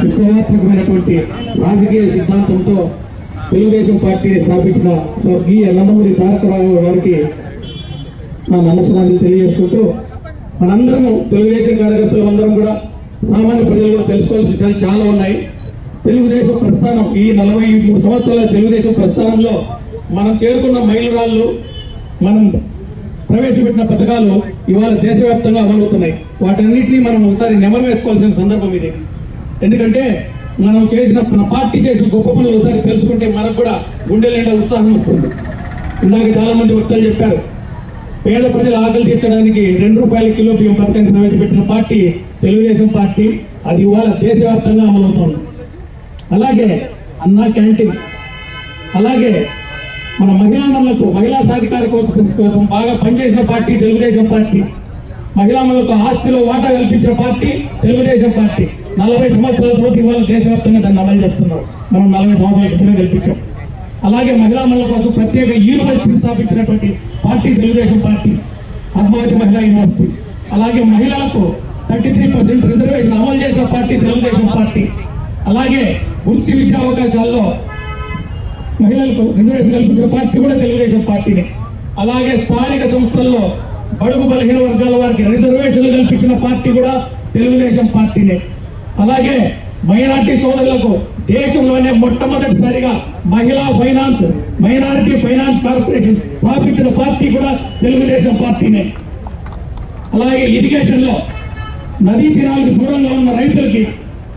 విప్లవాత్మకమైనటువంటి రాజకీయ సిద్ధాంతంతో తెలుగుదేశం పార్టీని స్థాపించిన స్వర్గీయ నందమూరి తారక రామారావు గారికి నా నమస్కారాలు తెలియజేసుకుంటూ, మనందరము తెలుగుదేశం కార్యకర్తలు అందరం కూడా సామాన్య ప్రజలు కూడా తెలుసుకోవాల్సిన చాలా ఉన్నాయి. తెలుగుదేశం ప్రస్థానం, ఈ 43 సంవత్సరాల తెలుగుదేశం ప్రస్థానంలో మనం చేరుకున్న మైలురాళ్ళు, మనం ప్రవేశపెట్టిన పథకాలు ఇవాళ దేశవ్యాప్తంగా అమలవుతున్నాయి. వాటన్నిటినీ మనం ఒకసారి నెమరు వేసుకోవాల్సిన సందర్భం ఇది. ఎందుకంటే మనం చేసిన, మన పార్టీ చేసిన గొప్ప పనులు ఒకసారి తెలుసుకుంటే మనకు కూడా గుండె నిండా ఉత్సాహం వస్తుంది. ఇందాక చాలా మంది వక్తలు చెప్పారు, పేద ప్రజల ఆకలి తీర్చడానికి 2 రూపాయల కిలో బియ్యం పథకాన్ని ప్రవేశపెట్టిన పార్టీ తెలుగుదేశం పార్టీ. అది ఇవాళ దేశవ్యాప్తంగా అమలవుతోంది. అలాగే అన్నా క్యాంటీన్, అలాగే మన మహిళామణులకు మహిళా సాధికారిక కోసం బాగా పనిచేసిన పార్టీ తెలుగుదేశం పార్టీ. మహిళామణులకు ఆస్తిలో వాటా కల్పించిన పార్టీ తెలుగుదేశం పార్టీ. 40 సంవత్సరాల తర్వాత ఇవాళ దేశవ్యాప్తంగా దాన్ని అమలు చేస్తున్నారు. మనం 40 సంవత్సరాల క్రితమే కల్పించాం. అలాగే మహిళామణుల కోసం ప్రత్యేక యూనివర్సిటీ స్థాపించినటువంటి పార్టీ తెలుగుదేశం పార్టీ, పద్మావతి మహిళా యూనివర్సిటీ. అలాగే మహిళలకు 33% రిజర్వేషన్ అమలు చేసిన పార్టీ తెలుగుదేశం పార్టీ. అలాగే వృత్తి విద్యా అవకాశాల్లో మహిళలకు రిజర్వేషన్ కల్పించిన పార్టీ కూడా తెలుగుదేశం పార్టీనే. అలాగే స్థానిక సంస్థల్లో బడుగు బలహీన వర్గాల వారికి రిజర్వేషన్లు కల్పించిన పార్టీ కూడా తెలుగుదేశం పార్టీనే. అలాగే మైనార్టీ సోదరులకు దేశంలోనే మొట్టమొదటిసారిగా మైనారిటీ ఫైనాన్స్ కార్పొరేషన్ స్థాపించిన పార్టీ కూడా తెలుగుదేశం పార్టీనే. అలాగే ఇరిగేషన్ లో నదీ తీరాలకు దూరంగా ఉన్న రైతులకి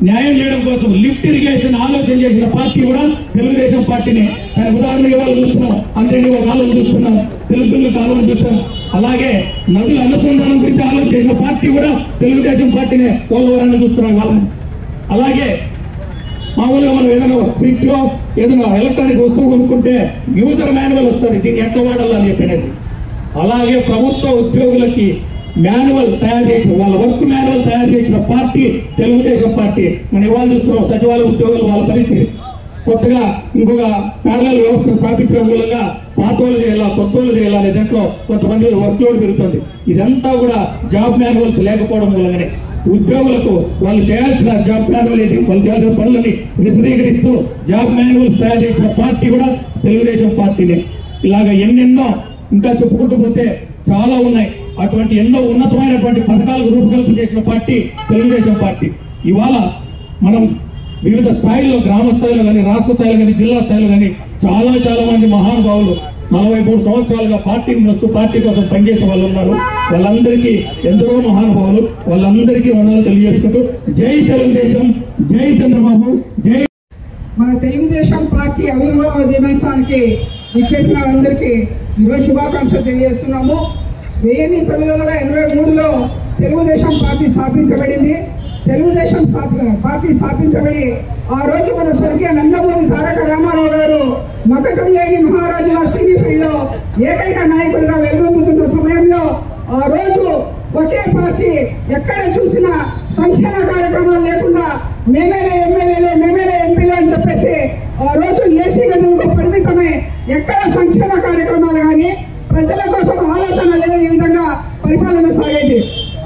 న్యాయం చేయడం కోసం లిఫ్ట్ ఇరిగేషన్ ఆలోచన చేసిన పార్టీ కూడా తెలుగుదేశం పార్టీనే. కానీ ఉదాహరణగా ఇవాళ చూస్తున్నాం, అందరినీ ఒక కాలం చూస్తున్నాం, తెలుగులు కాలం చూస్తాం. అలాగే నదుల అనుసంధానం గురించి ఆలోచన చేసిన పార్టీ కూడా తెలుగుదేశం పార్టీనే. పోలవరాన్ని చూస్తున్నాం వాళ్ళని. అలాగే మామూలుగా మనం ఏదైనా ఫ్రిడ్జ్ ఏదైనా ఎలక్ట్రానిక్ వస్తువు కొనుక్కుంటే యూజర్ మాన్యువల్ వస్తుంది, దీన్ని ఎట్లా వాడాలని చెప్పనేసి. అలాగే ప్రభుత్వ ఉద్యోగులకి మాన్యువల్ తయారు చేసిన, వాళ్ళ వర్క్ మాన్యువల్ తయారు చేసిన పార్టీ తెలుగుదేశం పార్టీ. మనం ఇవాళ చూస్తున్నాం సచివాలయ ఉద్యోగులు వాళ్ళ పరిస్థితి. కొత్తగా ఇంకొక ప్యారలల్ వ్యవస్థను స్థాపించడం మూలంగా పాతోళ్ళు చేయాలా కొత్తోళ్ళు చేయాలనే దాంట్లో కొంతమంది వర్క్ లోడ్ పెరుగుతుంది. ఇదంతా కూడా జాబ్ మాన్యువల్స్ లేకపోవడం మూలంగానే. ఉద్యోగులకు వాళ్ళు చేయాల్సిన జాబ్ మాన్యువల్ ఏంటి, వాళ్ళు చేయాల్సిన పనులని విశదీకరిస్తూ జాబ్ మాన్యువల్స్ తయారు చేసిన పార్టీ కూడా తెలుగుదేశం పార్టీనే. ఇలాగ ఎన్నెన్నో ఇంకా చెప్పుకుంటూ పోతే చాలా ఉన్నాయి. అటువంటి ఎన్నో ఉన్నతమైనటువంటి పథకాలకు రూపకల్పన చేసిన పార్టీ తెలుగుదేశం పార్టీ. ఇవాళ మనం వివిధ స్థాయిల్లో, గ్రామ స్థాయిలో కానీ, రాష్ట్ర స్థాయిలో కానీ, జిల్లా స్థాయిలో కానీ చాలా మంది మహానుభావులు 43 సంవత్సరాలుగా పార్టీని నడుస్తూ పార్టీ కోసం పనిచేసే వాళ్ళు ఉన్నారు. వాళ్ళందరికీ ఎందరో మహానుభావులు, వాళ్ళందరికీ వందనాలు తెలియజేసుకుంటూ జై తెలుగుదేశం, జై చంద్రబాబు, జై. మన తెలుగుదేశం పార్టీ ఆవిర్భావ దినోత్సవానికి ఇచ్చేసిన అందరికీ ఈరోజు శుభాకాంక్షలు తెలియజేస్తున్నాము. 1983లో తెలుగుదేశం పార్టీ స్థాపించబడింది. తెలుగుదేశం పార్టీ స్థాపించబడి ఆ రోజు మన స్వర్గీయ నందమూరి తారక రామారావు గారు మకటం లేని మహారాజుల సినీ ఫీల్డ్ లో ఏకైక నాయకుడిగా వెలుగొందుతున్న సమయంలో ఆ రోజు ఒకే పార్టీ ఎక్కడ చూసినా సంక్షేమ కార్యక్రమాలు లేకుండా మేమేలే ఎమ్మెల్యేలు, మేమేలే ఎంపీలు అని చెప్పేసి ఆ రోజు ఏసీ గదులకు పరిమితమై ఎక్కడ సంక్షేమ కార్యక్రమాలు కానీ ప్రజల కోసం ఆలోచన లేని ఈ విధంగా పరిపాలన సాగేది.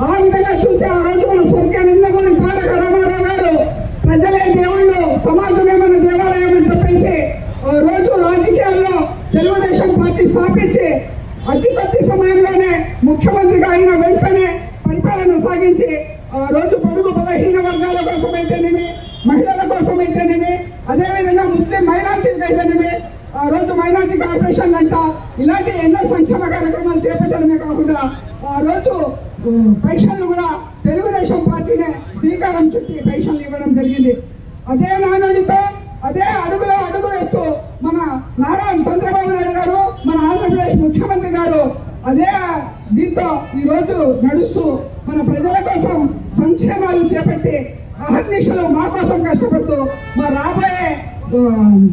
ఆ విధంగా చూసి ఆ రోజు మన స్వర్గీయ నందమూరి తారక రామారావు గారు ప్రజలే దేవుళ్ళు, సమాజమే మన దేవాలయం అని చెప్పేసి ఆ రోజు రాజకీయాల్లో తెలుగుదేశం పార్టీ స్థాపించి అతి కొద్ది సమయంలోనే ముఖ్యమంత్రిగా అయిన వెంటనే పరిపాలన సాగించి ఆ రోజు పొడుగు బలహీన వర్గాల కోసం అయితేనేమి, మహిళల కోసం అయితేనేమి, అదేవిధంగా ముస్లిం మైనార్టీలకు అయితేనేమి ఆ రోజు మైనార్టీ కార్పొరేషన్ అంట ఇలాంటి ఎన్నో సంక్షేమ కార్యక్రమాలు చేపట్టడమే కాకుండా ఆ రోజు పెన్షన్లు కూడా తెలుగుదేశం పార్టీనే శ్రీకారం చుట్టి పెన్షన్లు ఇవ్వడం జరిగింది. అదే నానుడితో అదే అడుగులో అడుగు వేస్తూ మన నారా చంద్రబాబు నాయుడు గారు, మన ఆంధ్రప్రదేశ్ ముఖ్యమంత్రి గారు అదే దీంతో ఈ రోజు నడుస్తూ మన ప్రజల కోసం సంక్షేమాలు చేపట్టి అహర్నిశలు మా కోసం కష్టపడుతూ మా రాబోయే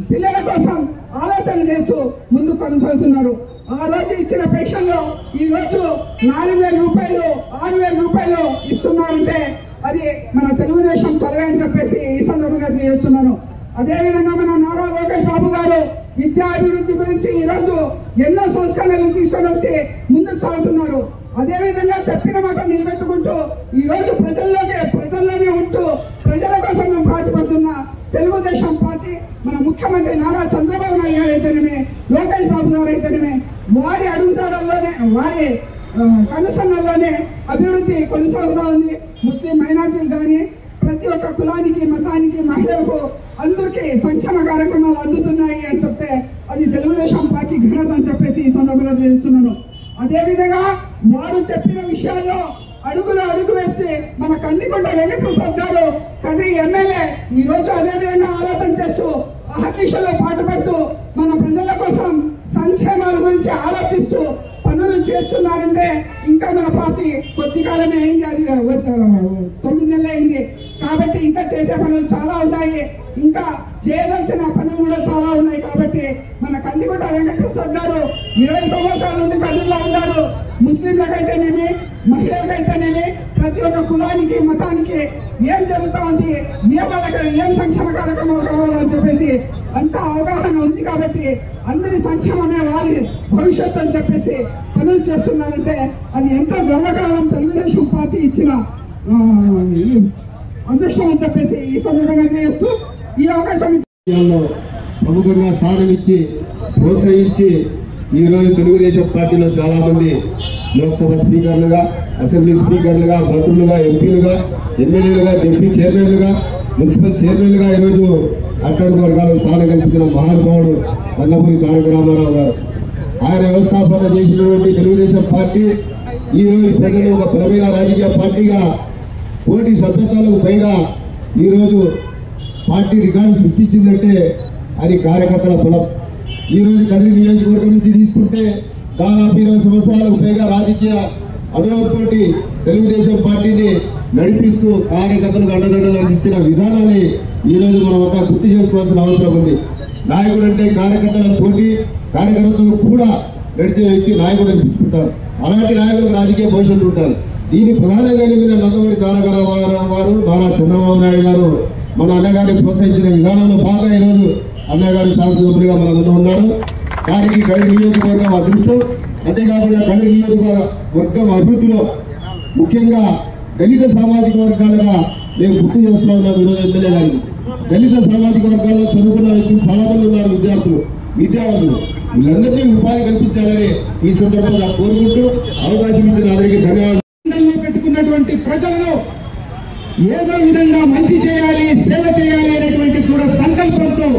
పిల్లల కోసం ఆలోచన చేస్తూ ముందుకు కొనసాగుతున్నారు. ఆ రోజు ఇచ్చిన పెన్షన్లు ఈ రోజు 4,000 రూపాయలు, 6,000 రూపాయలు ఇస్తున్నారంటే అది మన తెలుగుదేశం చలవే అని చెప్పేసి ఈ సందర్భంగా తెలియజేస్తున్నాను. అదేవిధంగా మన నారా లోకేష్ బాబు గారు విద్యా అభివృద్ధి గురించి ఈ రోజు ఎన్నో సంస్కరణలు తీసుకొని వస్తే ముందుకు సాగుతున్నారు. అదేవిధంగా చెప్పిన మాట నిలబెట్టుకుంటూ ఈ రోజు ప్రజల్లోనే ఉంటూ ప్రజల కోసం మేము తెలుగుదేశం పార్టీ మన ముఖ్యమంత్రి నారా చంద్రబాబు నాయుడు గారు అయితేనేమి, లోకేష్ బాబు గారు అయితేనేమి, వారి అడుగుజాడల్లోనే వారి కనుసన్నల్లోనే అభివృద్ధి కొనసాగుతూ ఉంది. ముస్లిం మైనార్టీలు కానీ ప్రతి ఒక్క కులానికి, మతానికి, మహిళలకు అందరికీ సంక్షేమ కార్యక్రమాలు అందుతున్నాయి అని చెప్తే అది తెలుగుదేశం పార్టీ ఘనత అని చెప్పేసి ఈ సందర్భంగా తెలుస్తున్నాను. అదేవిధంగా వారు చెప్పిన విషయాల్లో అడుగు వేస్తే మన కందికొండ వెంకటప్రసాద్ గారు కదిరి ఎమ్మెల్యే ఈ రోజు అదే విధంగా ఆలోచన చేస్తూ అహర్నిశలో పాటుపడుతూ మన ప్రజల కోసం సంక్షేమాల గురించి ఆలోచిస్తూ పనులు చేస్తున్నారంటే ఇంకా మన పార్టీ కొద్ది కాలమే అయింది, అది 9 నెలలు అయింది. కాబట్టి ఇంకా చేసే పనులు చాలా ఉన్నాయి, ఇంకా చేయదలసిన పనులు కూడా చాలా ఉన్నాయి. కాబట్టి మన కందికొండ వెంకటప్రసాద్ గారు 20 సంవత్సరాల నుండి కదిరిలో ఉన్నారు. ముస్లింలకైతేనేమి, మహిళలకైతేనేమి, ప్రతి ఒక్క కులానికి, మతానికి ఏం జరుగుతూ ఉంది, ఏం సంక్షేమ కార్యక్రమాలు కావాలని చెప్పేసి అంత అవగాహన ఉంది. కాబట్టి అందరి సంక్షేమమే వారి భవిష్యత్తు అని చెప్పేసి పనులు చేస్తున్నారంటే అది ఎంతో గర్వకారణం, తెలుగుదేశం పార్టీ ఇచ్చిన అదృష్టం అని చెప్పేసి ఈ సందర్భంగా చేస్తూ ఈ అవకాశం ప్రముఖంగా స్థానం ఇచ్చి ప్రోత్సహించి ఈరోజు తెలుగుదేశం పార్టీలో చాలా మంది లోక్సభ స్పీకర్లుగా, అసెంబ్లీ స్పీకర్లుగా, మంత్రులుగా, ఎంపీలుగా, ఎమ్మెల్యేలుగా, డిప్యూటీ చైర్మన్లుగా, మున్సిపల్ చైర్మన్లుగా ఈరోజు అట్టడుగు వర్గాలకు స్థానం కల్పించిన మహానుభావుడు నందమూరి తారక రామారావు గారు. ఆయన వ్యవస్థాపన చేసినటువంటి తెలుగుదేశం పార్టీ ఈరోజు ప్రజలు ఒక బలమైన రాజకీయ పార్టీగా కోటి సభ్యత్వాలకు పైగా ఈరోజు పార్టీ రికార్డు సృష్టించిందంటే అది కార్యకర్తల బలం. ఈరోజు కదిరి నియోజకవర్గం నుంచి తీసుకుంటే దాదాపు 20 సంవత్సరాలకు పైగా రాజకీయ అనుభవంతో తెలుగుదేశం పార్టీని నడిపిస్తూ కార్యకర్తలకు అండదండలు అందించిన విధానాన్ని ఈరోజు మనం అంతా గుర్తు చేసుకోవాల్సిన అవసరం ఉంది. నాయకుడు అంటే కార్యకర్తల పోటీ, కార్యకర్తలు కూడా నడిచే వ్యక్తి నాయకుడు అనిపించుకుంటారు. అలాంటి నాయకులకు రాజకీయ భవిష్యత్తు ఉంటారు. దీన్ని ప్రధానంగా నందమూరి తారక రామారావు గారు, నారా చంద్రబాబు నాయుడు గారు మన అన్నగారిని ప్రోత్సహించిన విధానంలో బాగా ఈరోజు అన్నగారు శాసనసభ్యులుగా మన ముందు ఉన్నారు. దానికి కదిరి నియోజకవర్గం అదృష్టం. అంతేకాకుండా కదిరి నియోజకవర్గం అభివృద్ధిలో ముఖ్యంగా దళిత సామాజిక వర్గాలుగా మేము గుర్తు చేస్తా ఉన్నాం. ఈరోజు ఎమ్మెల్యే గారికి దళిత సామాజిక వర్గాల్లో చదువుకున్న వ్యక్తులు చాలా మంది ఉన్నారు, విద్యావంతులు. వీళ్ళందరినీ ఉపాధి కల్పించాలని ఈ సందర్భంగా కోరుకుంటూ అవకాశం ఇచ్చిన అందరికీ ధన్యవాదాలు. పెట్టుకున్నటువంటి ప్రజలను ఏదో విధంగా మంచి చేయాలి, సేవ చేయాలి అనేటువంటి కూడా సంకల్పంతో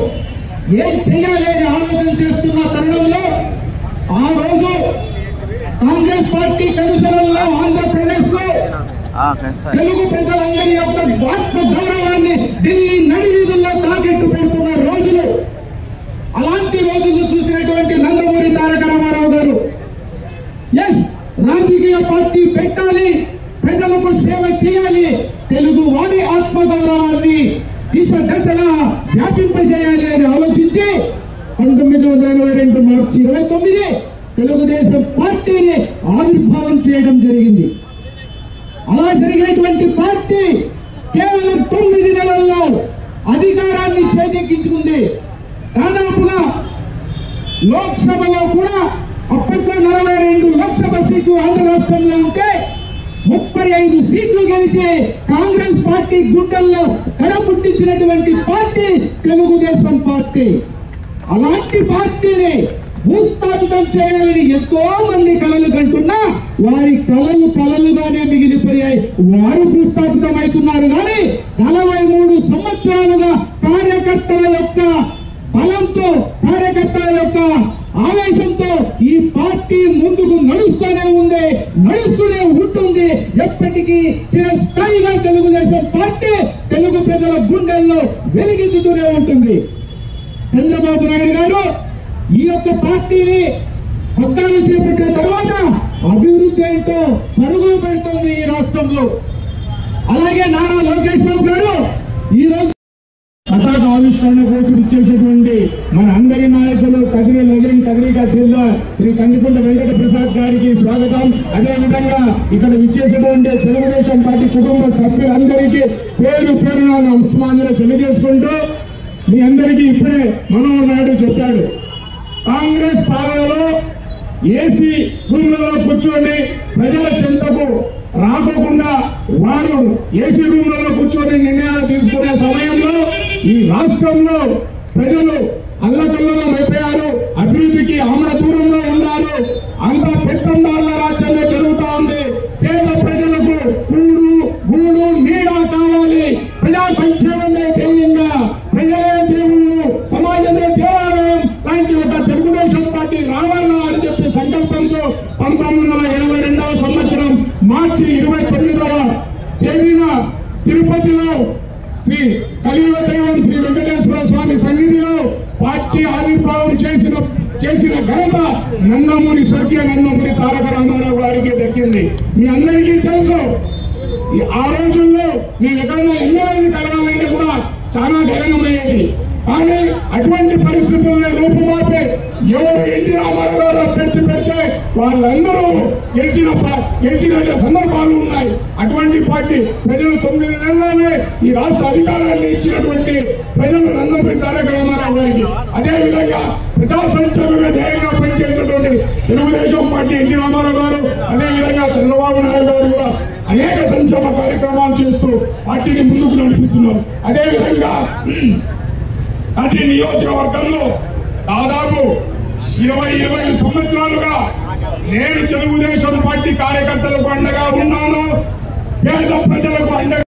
ఏం చేయాలి అని ఆలోచన చేస్తున్న తరుణంలో ఆ రోజు కాంగ్రెస్ పార్టీ కనుసరణలో ఆంధ్రప్రదేశ్ లో తెలుగు ప్రజలందరి యొక్క ఆత్మ గౌరవాన్ని ఢిల్లీ నడివీధుల్లో తాకెట్టు పెడుతున్న రోజులు. అలాంటి రోజులు చూసినటువంటి నందమూరి తారక రామారావు గారు రాజకీయ పార్టీ పెట్టాలి, ప్రజలకు సేవ చేయాలి, తెలుగు వారి ఆత్మగౌరవాన్ని దశలా వ్యాపింపజేయాలి అని ఆలోచించి 1982 మార్చి 29 తెలుగుదేశం పార్టీని ఆవిర్భావం చేయడం జరిగింది. అలా జరిగినటువంటి పార్టీ కేవలం 9 నెలల్లో అధికారాన్ని చేజెక్కించుకుంది. దాదాపుగా లోక్సభలో కూడా అప్పట్లో 42 లోక్సభ సీట్లు ఆంధ్ర రాష్ట్రంలో ఉంటే 35 సీట్లు గెలిచి కాంగ్రెస్ పార్టీ గుండెల్లో కడపుట్టించినటువంటి పార్టీ తెలుగుదేశం పార్టీ. అలాంటి పార్టీని భూస్థాపితం చేయాలని ఎంతో మంది కలలు కంటున్నా వారి కలలుగానే మిగిలిపోయాయి. వారు భూస్థాపితం అవుతున్నారు కానీ 43 సంవత్సరాలుగా కార్యకర్తల యొక్క బలంతో, కార్యకర్తల యొక్క ఆవేశంతో ఈ పార్టీ ముందుకు నడుస్తూనే ఉంటుంది. ఎప్పటికీ చిరస్థాయిగా తెలుగుదేశం పార్టీ తెలుగు ప్రజల గుండెల్లో వెలిగించుతూనే ఉంటుంది. చంద్రబాబు నాయుడు గారు ఈ యొక్క పార్టీని పగ్గాలు చేపట్టిన తర్వాత అభివృద్ధి ఏంటో పరుగులు పెడుతుంది ఈ రాష్ట్రంలో. అలాగే నారా లోకేష్ బాబు గారు ఈ రోజు పతాక ఆవిష్కరణ కోసం ఇచ్చేసేటువంటి మన అందరి నాయకులు కదిరిగా జిల్లా శ్రీ కందికొండ వెంకట ప్రసాద్ గారికి స్వాగతం. అదేవిధంగా ఇక్కడ విచ్చేసేటువంటి తెలుగుదేశం పార్టీ కుటుంబ సభ్యులందరికీ పేరున నమస్కారాలు తెలియజేసుకుంటూ మీ అందరికీ ఇప్పుడే మనోహర్ నాయుడు చెప్పాడు, కాంగ్రెస్ పాలనలో ఏసీ రూమ్లలో కూర్చొని ప్రజల చెంతకు రాకోకుండా వారు ఏసీ రూమ్లలో కూర్చొని నిర్ణయాలు తీసుకునే సమయంలో ఈ రాష్ట్రంలో ప్రజలు అల్లకల్లోలం అయిపోయారు, అభివృద్ధికి ఆమడ దూరంలో ఉన్నారు. అంతా పెత్తందారుల రాజ్యంలో జరుగుతా ఉంది. పేద ప్రజలకు కూడు గూడు నీడ కావాలి. ప్రజా సంక్షేమమే ధ్యేయంగా, ప్రజలే దేవుళ్ళు, సమాజమే దేవాలయం లాంటి ఒక తెలుగుదేశం పార్టీ రావాలా అని చెప్పి సంకల్పంతో 1982వ సంవత్సరం మార్చి 29వ తేదీన తిరుపతిలో శ్రీ కలియుగ దైవం శ్రీ వెంకటేశ్వర స్వామి సన్నిధిలో పార్టీ ఆవిర్భావం చేసిన ఘనత నందమూరి స్వర్గీయ నందమూరి తారక రామారావు గారికి దక్కింది. మీ అందరికీ తెలుసు, ఆ రోజుల్లో మేము ఎక్కడైనా ఎమ్మెల్యేని కలగాలంటే కూడా చాలా ఘనంగా కానీ అటువంటి పరిస్థితుల్లో రూపుమాపే ఎవరు ఎన్టీ రామారావు గారు అభ్యర్థి పెడితే వాళ్ళందరూ గెలిచిన సందర్భాలు ఉన్నాయి. అటువంటి పార్టీ ప్రజలు 9 నెలల్లోనే ఈ రాష్ట్ర అధికారాన్ని ఇచ్చినటువంటి ప్రజలు నందమూరి తారక రామారావు గారికి, అదేవిధంగా ప్రజా సంక్షేమమే ధ్యేయంగా పనిచేసినటువంటి తెలుగుదేశం పార్టీ ఎన్టీ రామారావు గారు, అదేవిధంగా చంద్రబాబు నాయుడు గారు కూడా అనేక సంక్షేమ కార్యక్రమాలు చేస్తూ పార్టీని ముందుకు నడిపిస్తున్నారు. అదేవిధంగా ప్రతి నియోజకవర్గంలో దాదాపు 20 సంవత్సరాలుగా నేను తెలుగుదేశం పార్టీ కార్యకర్తలకు అండగా ఉన్నాను, పేద ప్రజలకు అండగా